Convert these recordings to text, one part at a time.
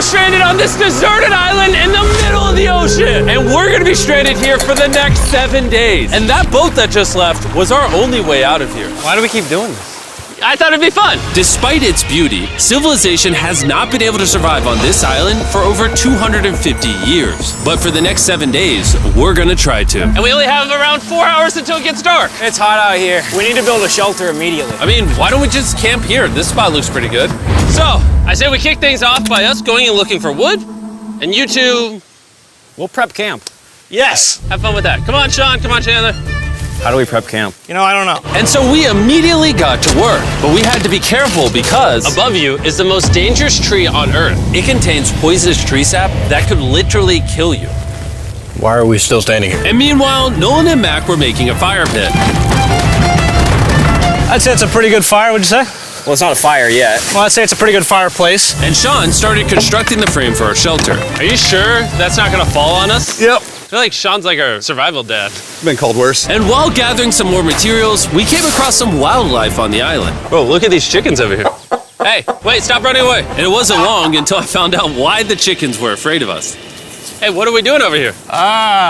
stranded on this deserted island in the middle of the ocean. And we're gonna be stranded here for the next 7 days. And that boat that just left was our only way out of here. Why do we keep doing this? I thought it'd be fun. Despite its beauty, civilization has not been able to survive on this island for over 250 years. But for the next 7 days, we're gonna try to. And we only have around 4 hours until it gets dark. It's hot out here. We need to build a shelter immediately. I mean, why don't we just camp here? This spot looks pretty good. So, I say we kick things off by us going and looking for wood, and you two... We'll prep camp. Yes! Have fun with that. Come on, Sean. Come on, Chandler. How do we prep camp? You know, I don't know. And so we immediately got to work, but we had to be careful because Above you is the most dangerous tree on Earth. it contains poisonous tree sap that could literally kill you. Why are we still standing here? And meanwhile, Nolan and Mac were making a fire pit. I'd say it's a pretty good fire, would you say? Well, it's not a fire yet. Well, I'd say it's a pretty good fireplace. And Sean started constructing the frame for our shelter. Are you sure that's not gonna fall on us? Yep. I feel like Sean's like our survival dad. Been called worse. And while gathering some more materials, we came across some wildlife on the island. Bro, look at these chickens over here. Hey, wait, stop running away. And it wasn't long until I found out why the chickens were afraid of us. Hey, what are we doing over here?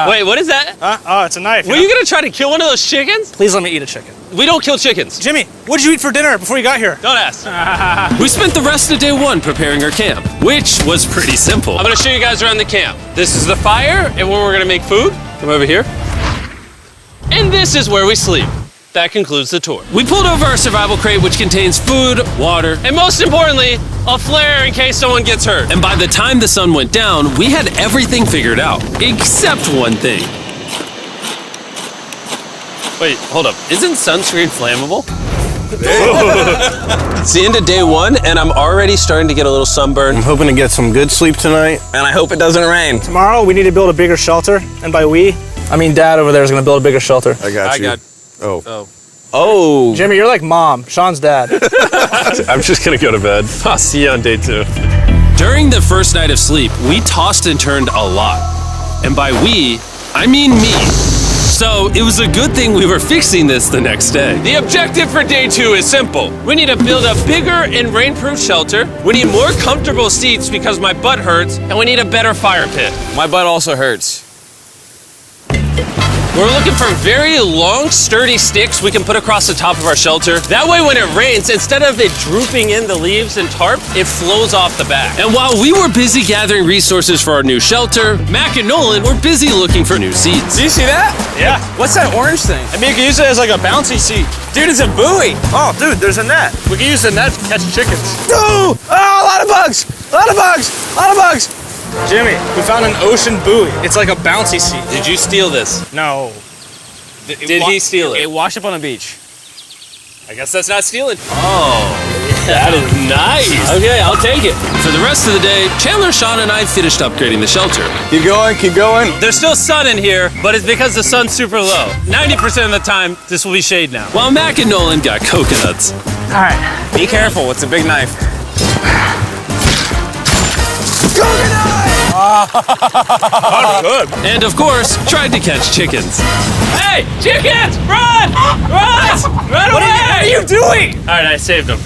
Wait, what is that? Oh, it's a knife. Were you gonna try to kill one of those chickens? Please let me eat a chicken. We don't kill chickens. Jimmy, what did you eat for dinner before you got here? Don't ask. We spent the rest of day one preparing our camp, which was pretty simple. I'm gonna show you guys around the camp. This is the fire and where we're gonna make food. Come over here. And this is where we sleep. That concludes the tour. We pulled over our survival crate, which contains food, water, And most importantly, a flare in case someone gets hurt. and by the time the sun went down, we had everything figured out, except one thing. Wait, hold up. Isn't sunscreen flammable? It's the end of day one, and I'm already starting to get a little sunburn. I'm hoping to get some good sleep tonight. And I hope it doesn't rain. Tomorrow, we need to build a bigger shelter. And by we, I mean Dad over there is going to build a bigger shelter. I got you. Oh. Jimmy, you're like Mom. Sean's dad. I'm just gonna go to bed. I'll see you on day 2. During the first night of sleep, we tossed and turned a lot. And by we, I mean me. So it was a good thing we were fixing this the next day. The objective for day 2 is simple. We need to build a bigger and rainproof shelter. We need more comfortable seats because my butt hurts, and we need a better fire pit. My butt also hurts. We're looking for very long, sturdy sticks we can put across the top of our shelter. That way when it rains, instead of it drooping in the leaves and tarp, it flows off the back. And while we were busy gathering resources for our new shelter, Mac and Nolan were busy looking for new seats. Do you see that? Yeah. What's that orange thing? I mean, you can use it as like a bouncy seat. Dude, it's a buoy. Oh, dude, there's a net. We can use the net to catch chickens. Oh, a lot of bugs. A lot of bugs. A lot of bugs. Jimmy, we found an ocean buoy. It's like a bouncy seat. Did you steal this? No. Did he steal it? It washed up on the beach. I guess that's not stealing. Oh, that is nice. Okay, I'll take it. For the rest of the day, Chandler, Sean, and I finished upgrading the shelter. Keep going, keep going. There's still sun in here, but it's because the sun's super low. 90% of the time, this will be shade now. While Mac and Nolan got coconuts. All right. Be careful. It's a big knife. And of course, tried to catch chickens. Hey, chickens, run! Run! Run away! What are you doing? All right, I saved them.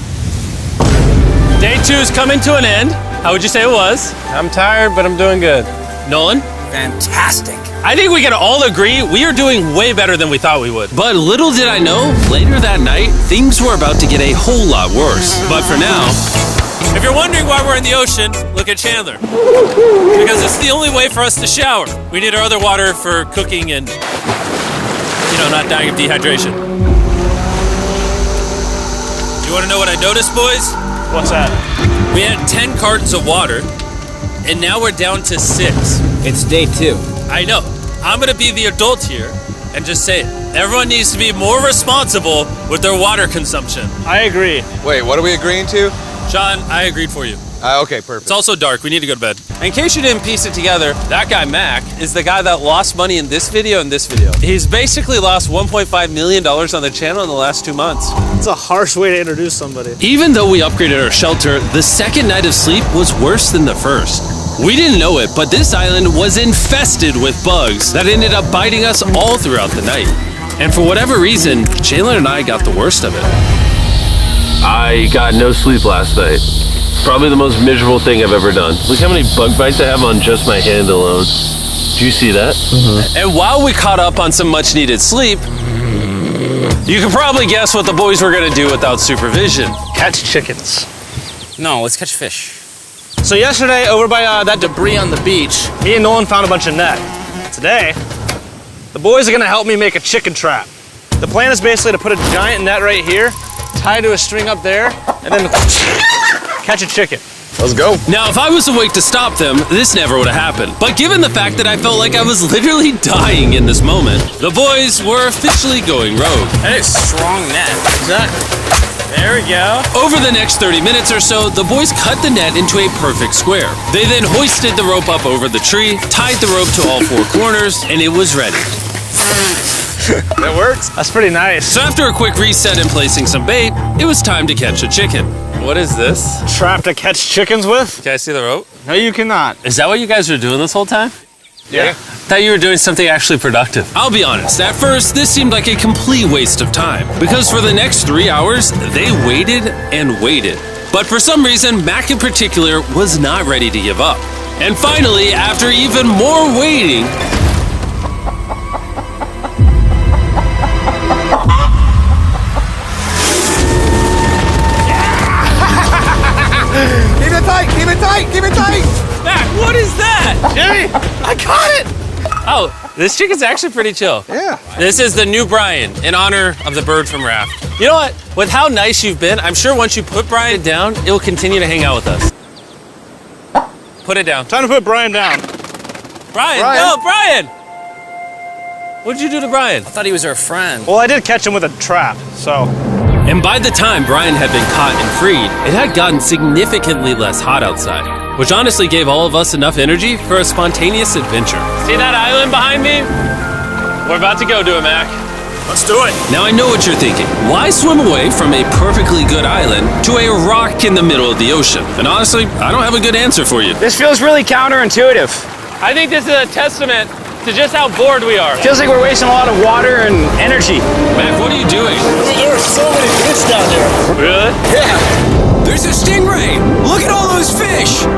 Day 2's coming to an end. How would you say it was? I'm tired, but I'm doing good. Nolan? Fantastic. I think we can all agree we are doing way better than we thought we would. But little did I know, later that night, things were about to get a whole lot worse. But for now, If you're wondering why we're in the ocean, look at Chandler. Because it's the only way for us to shower. We need our other water for cooking and, not dying of dehydration. You want to know what I noticed, boys? What's that? We had 10 cartons of water, and now we're down to 6. It's day 2. I know. I'm going to be the adult here and just say it. Everyone needs to be more responsible with their water consumption. I agree. Wait, what are we agreeing to? Sean, I agreed for you. Okay, perfect. It's also dark. We need to go to bed. In case you didn't piece it together, that guy Mac is the guy that lost money in this video and this video. He's basically lost $1.5 million on the channel in the last 2 months. It's a harsh way to introduce somebody. even though we upgraded our shelter, the second night of sleep was worse than the first. We didn't know it, but this island was infested with bugs that ended up biting us all throughout the night. And for whatever reason, Chandler and I got the worst of it. I got no sleep last night. Probably the most miserable thing I've ever done. Look how many bug bites I have on just my hand alone. Do you see that? And while we caught up on some much needed sleep, you can probably guess what the boys were gonna do without supervision. Catch chickens. No, let's catch fish. So yesterday, over by that debris on the beach, me and Nolan found a bunch of net. Today, the boys are gonna help me make a chicken trap. The plan is basically to put a giant net right here, tie to a string up there, and then catch a chicken. Let's go. Now, if I was awake to stop them, this never would have happened. But given the fact that I felt like I was literally dying in this moment, the boys were officially going rogue. That is strong net. Exactly. There we go. Over the next 30 minutes or so, the boys cut the net into a perfect square. They then hoisted the rope up over the tree, tied the rope to all four corners, and it was ready. That works. That's pretty nice. So after a quick reset and placing some bait, it was time to catch a chicken. What is this? Trap to catch chickens with? Can I see the rope? No, you cannot. Is that what you guys were doing this whole time? Yeah. I thought you were doing something actually productive. I'll be honest, at first, this seemed like a complete waste of time. Because for the next 3 hours, they waited and waited. But for some reason, Mac in particular was not ready to give up. And finally, after even more waiting, Keep it tight, keep it tight, keep it tight. Mac, what is that? Jimmy, I caught it! Oh, this chicken's actually pretty chill. Yeah. This is the new Brian in honor of the bird from Raft. You know what? With how nice you've been, I'm sure once you put Brian down, it will continue to hang out with us. Put it down. Time to put Brian down. Brian, no, Brian! What'd you do to Brian? I thought he was our friend. Well, I did catch him with a trap, so. and by the time Brian had been caught and freed, it had gotten significantly less hot outside, which honestly gave all of us enough energy for a spontaneous adventure. See that island behind me? We're about to go to it, Mac. Let's do it. Now I know what you're thinking. Why swim away from a perfectly good island to a rock in the middle of the ocean? And honestly, I don't have a good answer for you. This feels really counterintuitive. I think this is a testament to just how bored we are. Feels like we're wasting a lot of water and energy. Mac, what are you doing? There are so many fish down here. Really? Yeah. There's a stingray. Look at all those fish.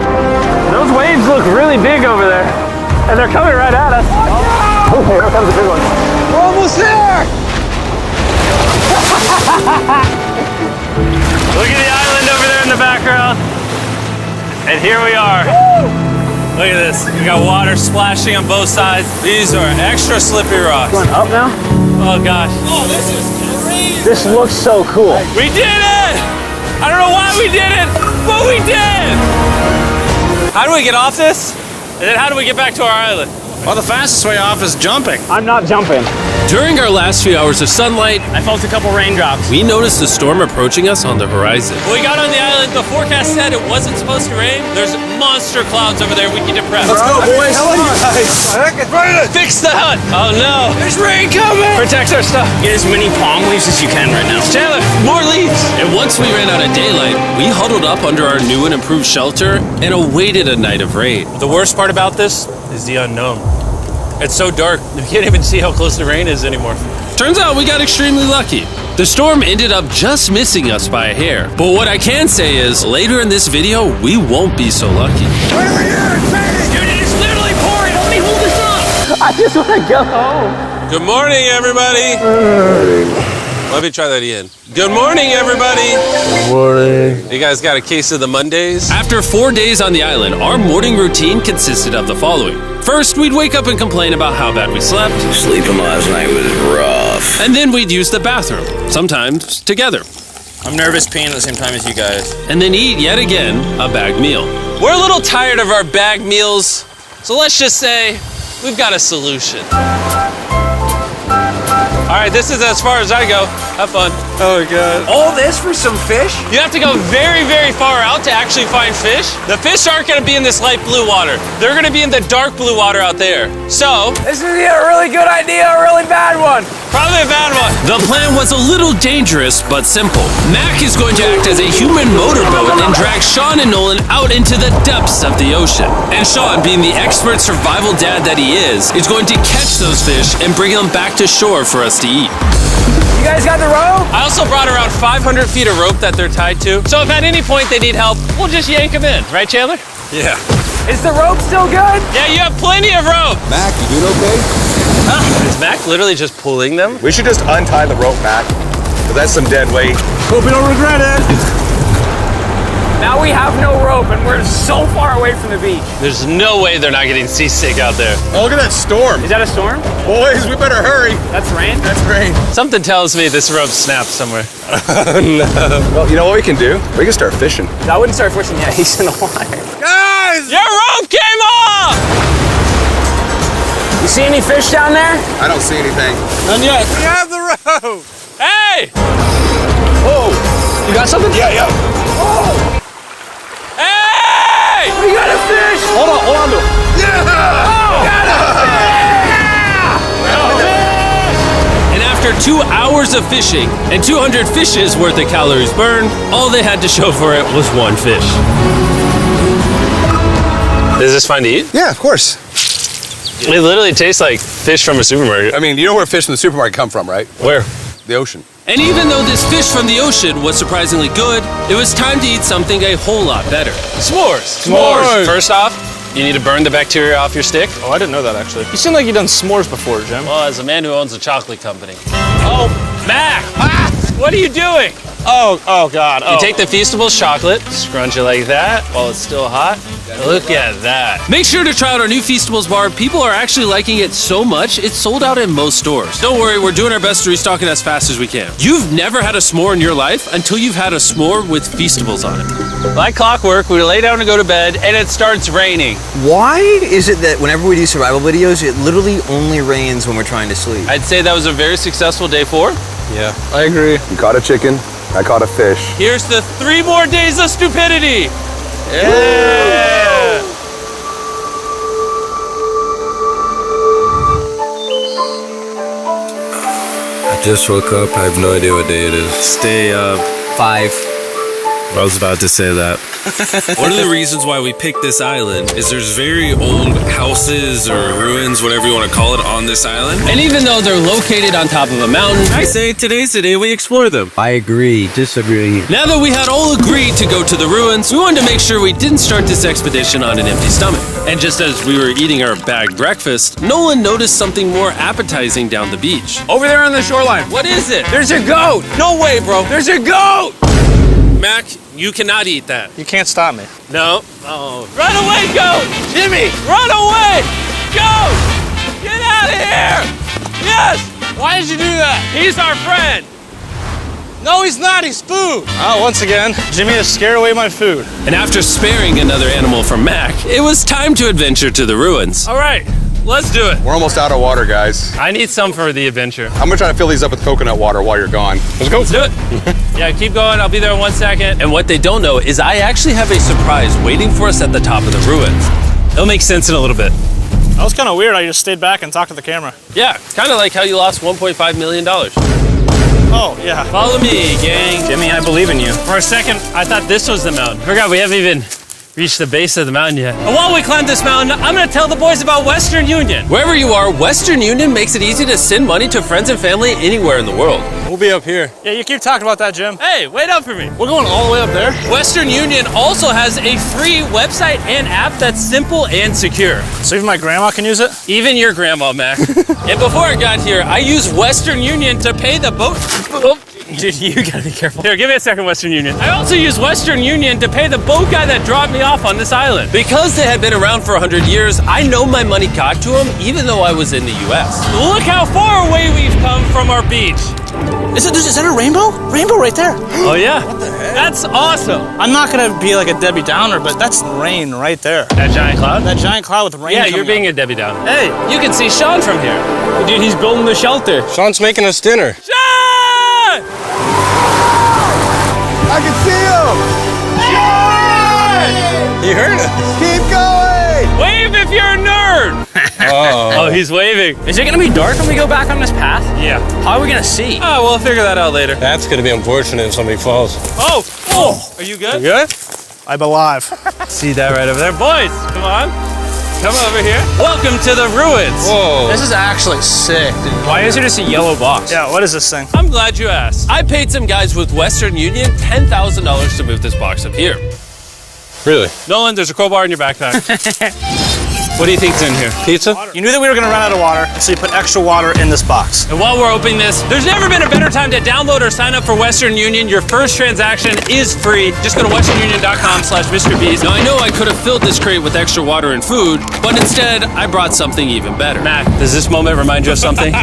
Those waves look really big over there. And they're coming right at us. Oh, here comes a big one. We're almost there. Look at the island over there in the background. And here we are. Look at this. We got water splashing on both sides. These are extra slippery rocks. Going up now? Oh gosh. Oh, this is crazy. This looks so cool. We did it! I don't know why we did it, but we did! How do we get off this? And then how do we get back to our island? Well, the fastest way off is jumping. I'm not jumping. During our last few hours of sunlight, I felt a couple raindrops. we noticed a storm approaching us on the horizon. When we got on the island, the forecast said it wasn't supposed to rain. There's monster clouds over there we can depress. Let's go, boys. Fix the hut! Oh no! There's rain coming. Protect our stuff. Get as many palm leaves as you can right now. Chandler, more leaves! And once we ran out of daylight, we huddled up under our new and improved shelter and awaited a night of rain. The worst part about this is the unknown. It's so dark, you can't even see how close the rain is anymore. Turns out we got extremely lucky. The storm ended up just missing us by a hair. But what I can say is, later in this video, we won't be so lucky. Dude, it is literally pouring! Help me hold this up! I just want to go home. Good morning, everybody! Let me try that again. Good morning, everybody! Good morning. You guys got a case of the Mondays? After 4 days on the island, our morning routine consisted of the following. First, we'd wake up and complain about how bad we slept. Sleeping last night was rough. And then we'd use the bathroom, sometimes together. I'm nervous peeing at the same time as you guys. And then eat yet again a bagged meal. We're a little tired of our bag meals, so let's just say we've got a solution. All right, this is as far as I go. Have fun. Oh, God. All this for some fish? You have to go very, very far out to actually find fish. The fish aren't gonna be in this light blue water. They're gonna be in the dark blue water out there. So, This is either a really good idea or a really bad one. probably a bad one. The plan was a little dangerous, but simple. Mac is going to act as a human motorboat and drag Sean and Nolan out into the depths of the ocean. And Sean, being the expert survival dad that he is going to catch those fish and bring them back to shore for us to eat. You guys got the rope? I also brought around 500 feet of rope that they're tied to. So if at any point they need help, we'll just yank them in. Right, Chandler? Yeah. Is the rope still good? Yeah, you have plenty of rope. Mac, you doing okay? Is Mac literally just pulling them? We should just untie the rope, Mac. Because that's some dead weight. Hope you don't regret it. Now we have no rope and we're so far away from the beach. There's no way they're not getting seasick out there. Oh, look at that storm. Is that a storm? Boys, we better hurry. That's rain? That's rain. Something tells me this rope snapped somewhere. No. Well, you know what we can do? We can start fishing. I wouldn't start fishing yet. He's in the water. Guys! Your rope came off! You see any fish down there? I don't see anything. None yet. We have the rope. Hey! Oh! You got something? Yeah. Hey! We got a fish! Hold on to it. And after 2 hours of fishing and 200 fishes worth of calories burned, all they had to show for it was one fish. Is this fun to eat? Yeah, of course. It literally tastes like fish from a supermarket. I mean, you know where fish from the supermarket come from, right? Where? The ocean. And even though this fish from the ocean was surprisingly good, it was time to eat something a whole lot better. S'mores. S'mores. First off, you need to burn the bacteria off your stick. Oh, I didn't know that actually. You seem like you've done s'mores before, Jim. Well, as a man who owns a chocolate company. Oh, Mac! What are you doing? Oh God. You take the Feastables chocolate, scrunch it like that while it's still hot. Look at that. Make sure to try out our new Feastables bar. People are actually liking it so much, it's sold out in most stores. Don't worry, we're doing our best to restock it as fast as we can. You've never had a s'more in your life until you've had a s'more with Feastables on it. Like clockwork, we lay down to go to bed and it starts raining. Why is it that whenever we do survival videos, it literally only rains when we're trying to sleep? I'd say that was a very successful day 4. Yeah. I agree. You caught a chicken. I caught a fish. Here's the 3 more days of stupidity. Yeah. I just woke up. I have no idea what day it is. Stay up. 5. I was about to say that. One of the reasons why we picked this island is there's very old houses or ruins, whatever you want to call it, on this island. And even though they're located on top of a mountain, I say today's the day we explore them. I agree. Disagree. Now that we had all agreed to go to the ruins, we wanted to make sure we didn't start this expedition on an empty stomach. And just as we were eating our bag breakfast, Nolan noticed something more appetizing down the beach. Over there on the shoreline. What is it? There's a goat. No way, bro. There's a goat. Mac, you cannot eat that. You can't stop me. No. Oh. Run away, goat! Jimmy! Run away! Goat! Get out of here! Yes! Why did you do that? He's our friend! No, he's not. He's food. Oh, once again, Jimmy has scared away my food. And after sparing another animal from Mac, it was time to adventure to the ruins. All right, let's do it. We're almost out of water, guys. I need some for the adventure. I'm gonna try to fill these up with coconut water while you're gone. Let's go. Let's do it. Yeah, keep going. I'll be there in 1 second. And what they don't know is I actually have a surprise waiting for us at the top of the ruins. It'll make sense in a little bit. That was kind of weird. I just stayed back and talked to the camera. Yeah, kind of like how you lost $1.5 million. Oh, yeah. Follow me, gang. Jimmy, I believe in you. For a second, I thought this was the mountain. Forgot we haven't even reached the base of the mountain yet. And while we climb this mountain, I'm gonna tell the boys about Western Union. Wherever you are, Western Union makes it easy to send money to friends and family anywhere in the world. We'll be up here. Yeah, you keep talking about that, Jim. Hey, wait up for me. We're going all the way up there. Western Union also has a free website and app that's simple and secure. So even my grandma can use it? Even your grandma, Mac. And before I got here, I used Western Union to pay the boat. Oh, dude, you gotta be careful. Here, give me a second, Western Union. I also used Western Union to pay the boat guy that dropped me off on this island. Because they had been around for 100 years, I know my money got to them even though I was in the US. Look how far away we've come from our beach. Is that a rainbow? Rainbow right there. Oh yeah? What the heck? That's awesome. I'm not gonna be like a Debbie Downer, but that's rain right there. That giant cloud? That giant cloud with rain. Yeah, you're being a Debbie Downer. Hey, you can see Sean from here. Dude, he's building the shelter. Sean's making us dinner. Sean! I can see him! You heard it. Keep going! Wave if you're a nerd! Oh, he's waving. Is it gonna be dark when we go back on this path? Yeah. How are we gonna see? Oh, we'll figure that out later. That's gonna be unfortunate if somebody falls. Oh! Oh! Are you good? You good? I'm alive. See that right over there? Boys, come on. Come over here. Welcome to the ruins. Whoa. This is actually sick, dude. Why is it just a yellow box? Yeah, what is this thing? I'm glad you asked. I paid some guys with Western Union $10,000 to move this box up here. Really? Nolan, there's a crowbar in your backpack. What do you think's in here? Pizza? You knew that we were gonna run out of water, so you put extra water in this box. And while we're opening this, there's never been a better time to download or sign up for Western Union. Your first transaction is free. Just go to westernunion.com/MrBeast. Now, I know I could have filled this crate with extra water and food, but instead, I brought something even better. Matt, does this moment remind you of something?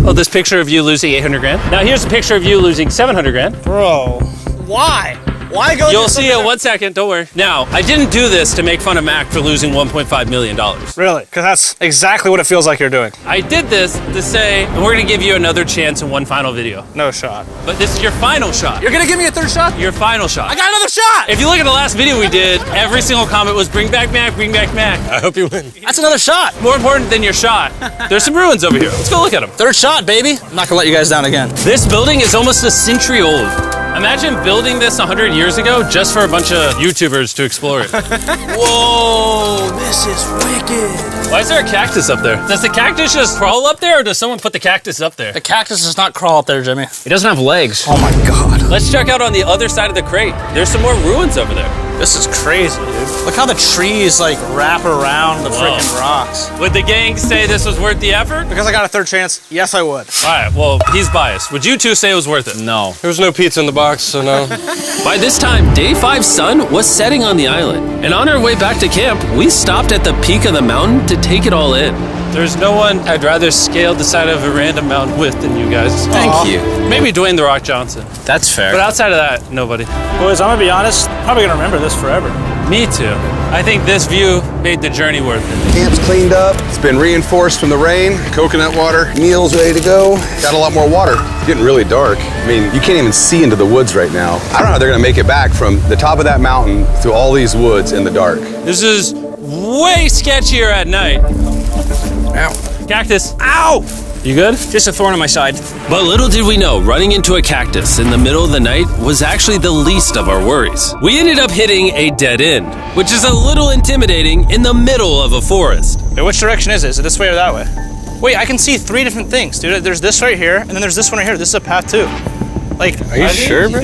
Oh, this picture of you losing 800 grand? Now here's a picture of you losing 700 grand. Bro, why? Why go? You'll see it in 1 second, don't worry. Now, I didn't do this to make fun of Mac for losing $1.5 million. Really? Because that's exactly what it feels like you're doing. I did this to say, and we're gonna give you another chance in one final video. No shot. But this is your final shot. You're gonna give me a third shot? Your final shot. I got another shot! If you look at the last video we did, every single comment was bring back Mac, bring back Mac. I hope you win. That's another shot. More important than your shot, there's some ruins over here. Let's go look at them. Third shot, baby. I'm not gonna let you guys down again. This building is almost a century old. Imagine building this 100 years ago just for a bunch of YouTubers to explore it. Whoa, this is wicked. Why is there a cactus up there? Does the cactus just crawl up there, or does someone put the cactus up there? The cactus does not crawl up there, Jimmy. It doesn't have legs. Oh my God. Let's check out on the other side of the crate. There's some more ruins over there. This is crazy, dude. Look how the trees like wrap around the freaking rocks. Would the gang say this was worth the effort? Because I got a third chance, yes I would. All right, well, he's biased. Would you two say it was worth it? No. There was no pizza in the box, so no. By this time, Day 5's sun was setting on the island, and on our way back to camp, we stopped at the peak of the mountain to take it all in. There's no one I'd rather scale the side of a random mountain with than you guys. Thank you. Maybe Dwayne The Rock Johnson. That's fair. But outside of that, nobody. Boys, I'm gonna be honest, probably gonna remember this forever. Me too. I think this view made the journey worth it. Camp's cleaned up. It's been reinforced from the rain. Coconut water. Meals ready to go. Got a lot more water. It's getting really dark. I mean, you can't even see into the woods right now. I don't know how they're gonna make it back from the top of that mountain through all these woods in the dark. This is way sketchier at night. Ow. Cactus. Ow! You good? Just a thorn on my side. But little did we know, running into a cactus in the middle of the night was actually the least of our worries. We ended up hitting a dead end, which is a little intimidating in the middle of a forest. Wait, which direction is it? Is it this way or that way? Wait, I can see 3 different things, dude. There's this right here, and then there's this one right here. This is a path too. Like, Are you sure, bro?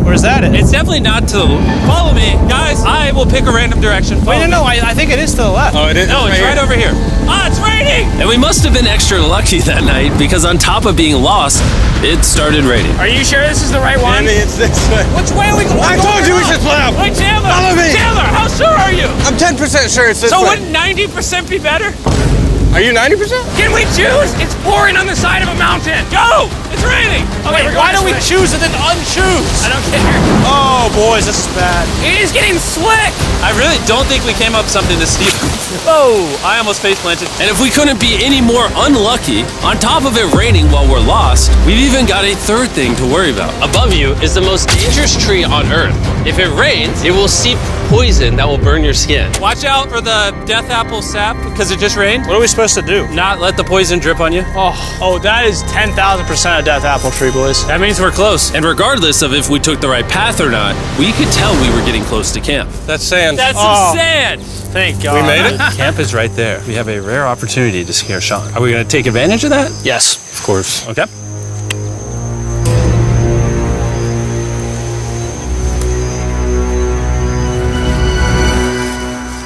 where's that at? It's definitely not to the... Follow me. Guys, I will pick a random direction. Wait, no, I think it is to the left. Oh, it is? No, it's right over here. Ah, it's raining! And we must have been extra lucky that night because on top of being lost, it started raining. Are you sure this is the right one? It's this way. Which way are we going? I told you we should play up. Wait, Chandler! Follow me. Chandler, how sure are you? I'm 10% sure it's this So way. wouldn't 90% be better? Are you 90%? Can we choose? It's pouring on the side of a mountain. Go! It's raining! Okay, why don't we choose and then unchoose? I don't care. Oh, boys, this is bad. It is getting slick. I really don't think we came up with something to steal. Oh, I almost face planted. And if we couldn't be any more unlucky, on top of it raining while we're lost, we've even got a third thing to worry about. Above you is the most dangerous tree on Earth. If it rains, it will seep poison that will burn your skin. Watch out for the death apple sap because it just rained. What are we supposed to do? Not let the poison drip on you. Oh, that is 10,000% a death apple tree, boys. That means we're close. And regardless of if we took the right path or not, we could tell we were getting close to camp. That's sand. That's some sand. Thank God. We made it? Camp is right there. We have a rare opportunity to scare Sean. Are we going to take advantage of that? Yes. Of course. Okay.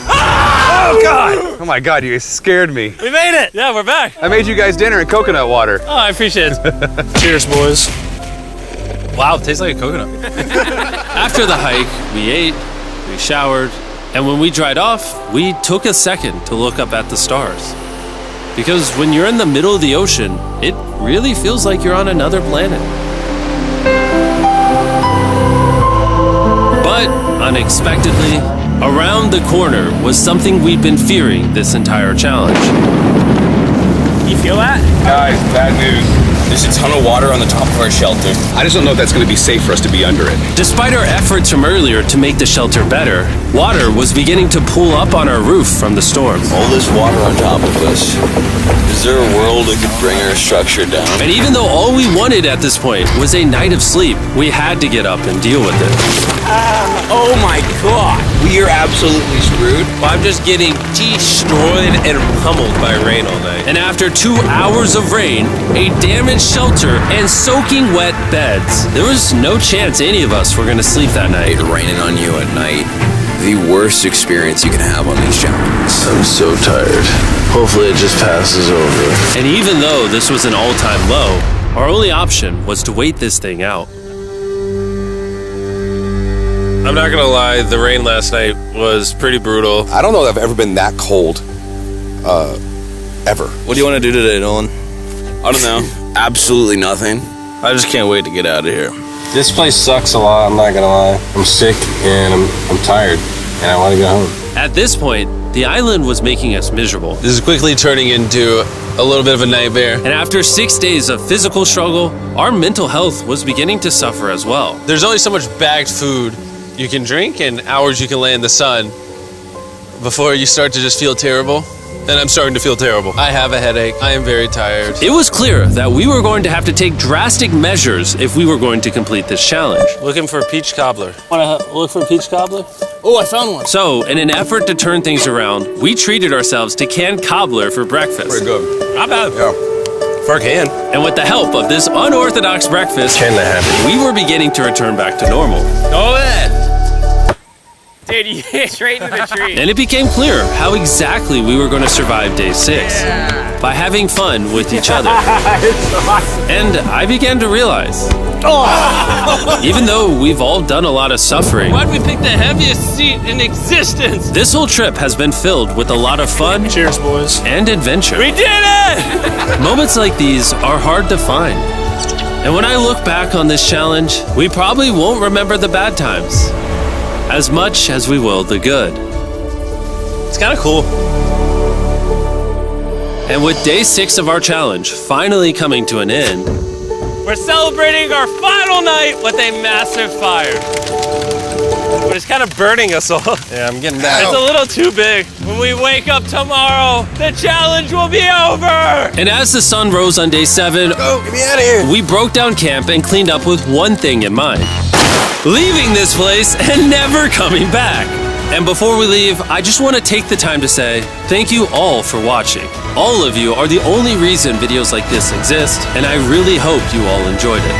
Oh, God. Oh my God, you guys scared me. We made it. Yeah, we're back. I made you guys dinner in coconut water. Oh, I appreciate it. Cheers, boys. Wow, it tastes like a coconut. After the hike, we ate, we showered, and when we dried off, we took a second to look up at the stars. Because when you're in the middle of the ocean, it really feels like you're on another planet. But unexpectedly, around the corner was something we'd been fearing this entire challenge. You feel that? Guys, bad news. There's a ton of water on the top of our shelter. I just don't know if that's going to be safe for us to be under it. Despite our efforts from earlier to make the shelter better, Water was beginning to pool up on our roof from the storm. All this water on top of us. Is there a world that could bring our structure down? And even though all we wanted at this point was a night of sleep, we had to get up and deal with it. Oh my god. We are absolutely screwed. I'm just getting destroyed and pummeled by rain all night. And after 2 hours of rain, a damaged shelter, and soaking wet beds, there was no chance any of us were going to sleep that night. Raining on you at night. The worst experience you can have on these challenges. I'm so tired. Hopefully it just passes over. And even though this was an all-time low, our only option was to wait this thing out. I'm not gonna lie, the rain last night was pretty brutal. I don't know that I've ever been that cold, ever. What do you want to do today, Nolan? I don't know. Absolutely nothing. I just can't wait to get out of here. This place sucks a lot, I'm not gonna lie. I'm sick and I'm tired and I wanna go home. At this point, the island was making us miserable. This is quickly turning into a little bit of a nightmare. And after 6 days of physical struggle, our mental health was beginning to suffer as well. There's only so much bagged food you can drink and hours you can lay in the sun before you start to just feel terrible. And I'm starting to feel terrible. I have a headache. I am very tired. It was clear that we were going to have to take drastic measures if we were going to complete this challenge. Looking for a peach cobbler. Want to look for a peach cobbler? Oh, I found one. So, in an effort to turn things around, we treated ourselves to canned cobbler for breakfast. Pretty good. Not bad. Yeah. For a can. And with the help of this unorthodox breakfast, Can that happen? we were beginning to return back to normal. Go ahead. Dude, you hit straight into the tree. And it became clear how exactly we were going to survive day 6. By having fun with each other. And I began to realize, even though we've all done a lot of suffering, Why'd we pick the heaviest seat in existence? this whole trip has been filled with a lot of fun. Cheers, boys. And adventure. We did it! Moments like these are hard to find. And when I look back on this challenge, we probably won't remember the bad times as much as we will the good. It's kind of cool. And with day 6 of our challenge finally coming to an end, We're celebrating our final night with a massive fire. But it's kind of burning us all. Yeah, I'm getting that. It's a little too big. When we wake up tomorrow, the challenge will be over! and as the sun rose on day 7, Oh, get me out of here. we broke down camp and cleaned up with one thing in mind: leaving this place and never coming back. And before we leave, I just want to take the time to say thank you all for watching. All of you are the only reason videos like this exist, and I really hope you all enjoyed it.